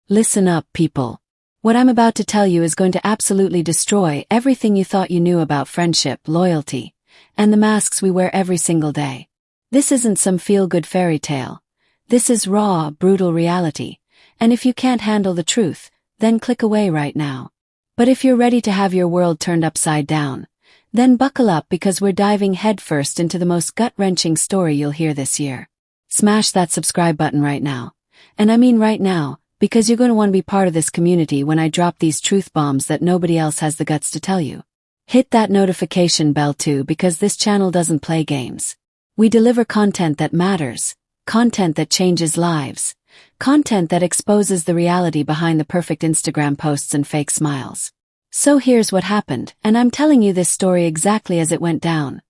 Listen up, people. What I'm about to tell you is going to absolutely destroy everything you thought you knew about friendship, loyalty, and the masks we wear every single day. This isn't some feel-good fairy tale. This is raw, brutal reality. And if you can't handle the truth, then click away right now. But if you're ready to have your world turned upside down, then buckle up because we're diving headfirst into the most gut-wrenching story you'll hear this year. Smash that subscribe button right now. And I mean right now, because you're going to want to be part of this community when I drop these truth bombs that nobody else has the guts to tell you. Hit that notification bell too, because this channel doesn't play games. We deliver content that matters, content that changes lives, content that exposes the reality behind the perfect Instagram posts and fake smiles. So here's what happened, and I'm telling you this story exactly as it went down.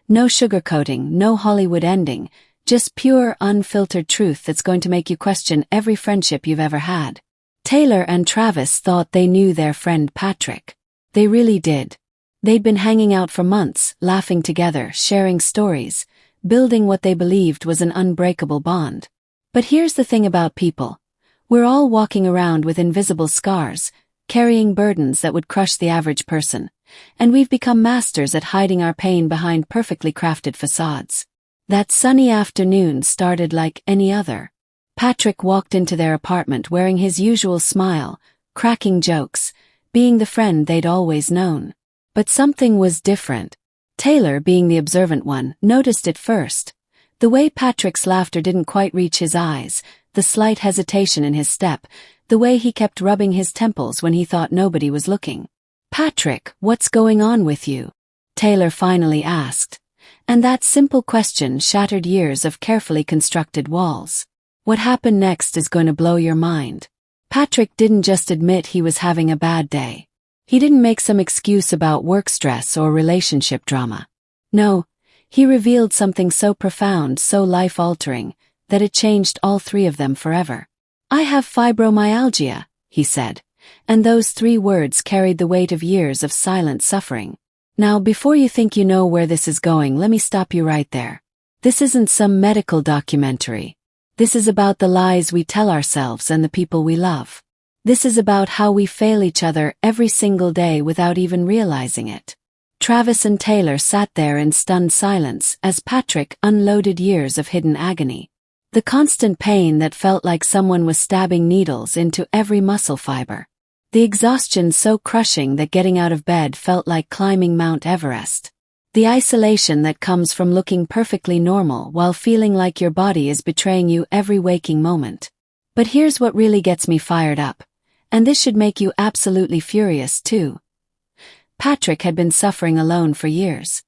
No sugarcoating, no Hollywood ending, just pure, unfiltered truth that's going to make you question every friendship you've ever had. Taylor and Travis thought they knew their friend Patrick. They really did. They'd been hanging out for months, laughing together, sharing stories, building what they believed was an unbreakable bond. But here's the thing about people. We're all walking around with invisible scars, carrying burdens that would crush the average person, and we've become masters at hiding our pain behind perfectly crafted facades. That sunny afternoon started like any other. Patrick walked into their apartment wearing his usual smile, cracking jokes, being the friend they'd always known. But something was different. Taylor, being the observant one, noticed it first. The way Patrick's laughter didn't quite reach his eyes, the slight hesitation in his step, the way he kept rubbing his temples when he thought nobody was looking. "Patrick, what's going on with you?" Taylor finally asked. And that simple question shattered years of carefully constructed walls. What happened next is going to blow your mind. Patrick didn't just admit he was having a bad day. He didn't make some excuse about work stress or relationship drama. No, he revealed something so profound, so life-altering, that it changed all three of them forever. "I have fibromyalgia," he said, and those three words carried the weight of years of silent suffering. Now, before you think you know where this is going, let me stop you right there. This isn't some medical documentary. This is about the lies we tell ourselves and the people we love. This is about how we fail each other every single day without even realizing it. Travis and Taylor sat there in stunned silence as Patrick unloaded years of hidden agony. The constant pain that felt like someone was stabbing needles into every muscle fiber. The exhaustion so crushing that getting out of bed felt like climbing Mount Everest. The isolation that comes from looking perfectly normal while feeling like your body is betraying you every waking moment. But here's what really gets me fired up. And this should make you absolutely furious too. Patrick had been suffering alone for years.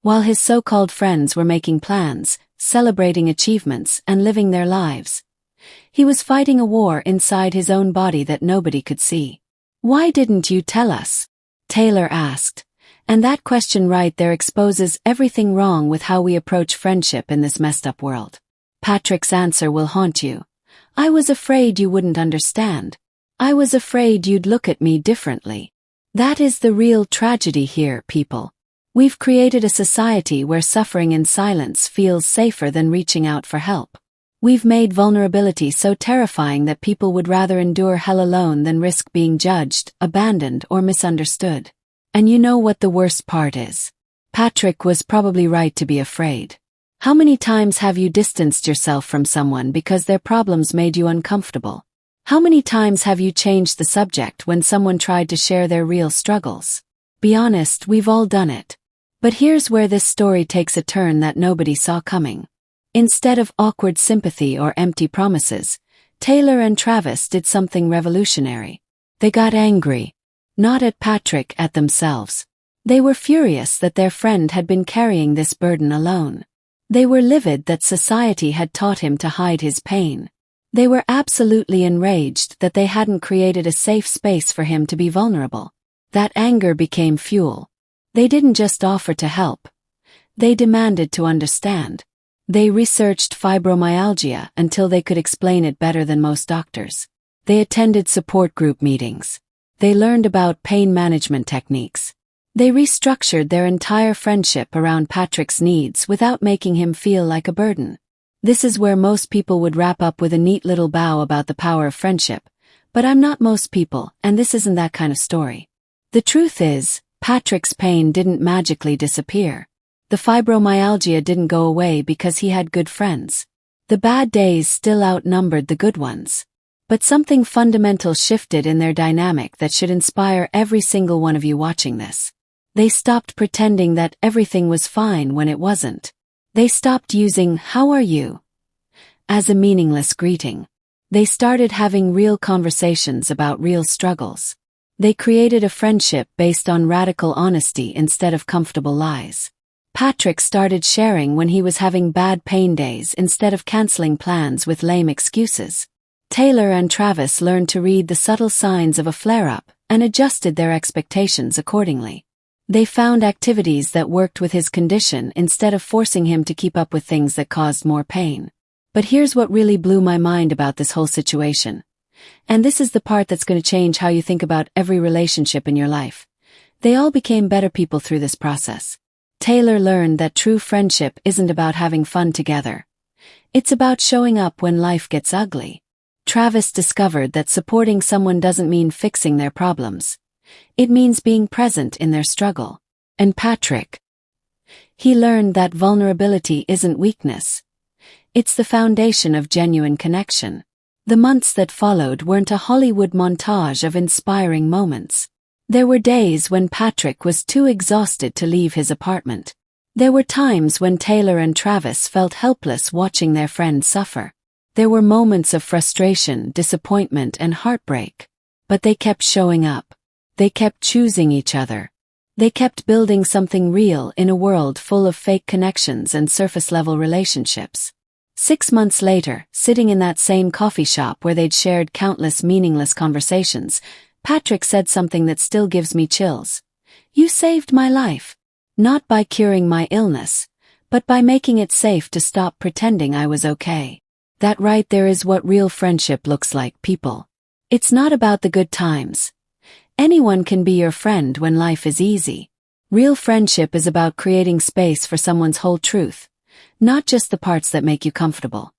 While his so-called friends were making plans, celebrating achievements, and living their lives. He was fighting a war inside his own body that nobody could see. "Why didn't you tell us?" Taylor asked. And that question right there exposes everything wrong with how we approach friendship in this messed up world. Patrick's answer will haunt you. "I was afraid you wouldn't understand. I was afraid you'd look at me differently." That is the real tragedy here, people. We've created a society where suffering in silence feels safer than reaching out for help. We've made vulnerability so terrifying that people would rather endure hell alone than risk being judged, abandoned, or misunderstood. And you know what the worst part is? Patrick was probably right to be afraid. How many times have you distanced yourself from someone because their problems made you uncomfortable? How many times have you changed the subject when someone tried to share their real struggles? Be honest, we've all done it. But here's where this story takes a turn that nobody saw coming. Instead of awkward sympathy or empty promises, Taylor and Travis did something revolutionary. They got angry. Not at Patrick, at themselves. They were furious that their friend had been carrying this burden alone. They were livid that society had taught him to hide his pain. They were absolutely enraged that they hadn't created a safe space for him to be vulnerable. That anger became fuel. They didn't just offer to help. They demanded to understand. They researched fibromyalgia until they could explain it better than most doctors. They attended support group meetings. They learned about pain management techniques. They restructured their entire friendship around Patrick's needs without making him feel like a burden. This is where most people would wrap up with a neat little bow about the power of friendship, but I'm not most people, and this isn't that kind of story. The truth is, Patrick's pain didn't magically disappear. The fibromyalgia didn't go away because he had good friends. The bad days still outnumbered the good ones. But something fundamental shifted in their dynamic that should inspire every single one of you watching this. They stopped pretending that everything was fine when it wasn't. They stopped using "how are you" as a meaningless greeting. They started having real conversations about real struggles. They created a friendship based on radical honesty instead of comfortable lies. Patrick started sharing when he was having bad pain days instead of canceling plans with lame excuses. Taylor and Travis learned to read the subtle signs of a flare-up and adjusted their expectations accordingly. They found activities that worked with his condition instead of forcing him to keep up with things that caused more pain. But here's what really blew my mind about this whole situation. And this is the part that's going to change how you think about every relationship in your life. They all became better people through this process. Taylor learned that true friendship isn't about having fun together. It's about showing up when life gets ugly. Travis discovered that supporting someone doesn't mean fixing their problems. It means being present in their struggle. And Patrick, he learned that vulnerability isn't weakness. It's the foundation of genuine connection. The months that followed weren't a Hollywood montage of inspiring moments. There were days when Patrick was too exhausted to leave his apartment. There were times when Taylor and Travis felt helpless watching their friend suffer. There were moments of frustration, disappointment, and heartbreak. But they kept showing up. They kept choosing each other. They kept building something real in a world full of fake connections and surface-level relationships. 6 months later, sitting in that same coffee shop where they'd shared countless meaningless conversations, Patrick said something that still gives me chills. "You saved my life. Not by curing my illness, but by making it safe to stop pretending I was okay." That right there is what real friendship looks like, people. It's not about the good times. Anyone can be your friend when life is easy. Real friendship is about creating space for someone's whole truth, not just the parts that make you comfortable.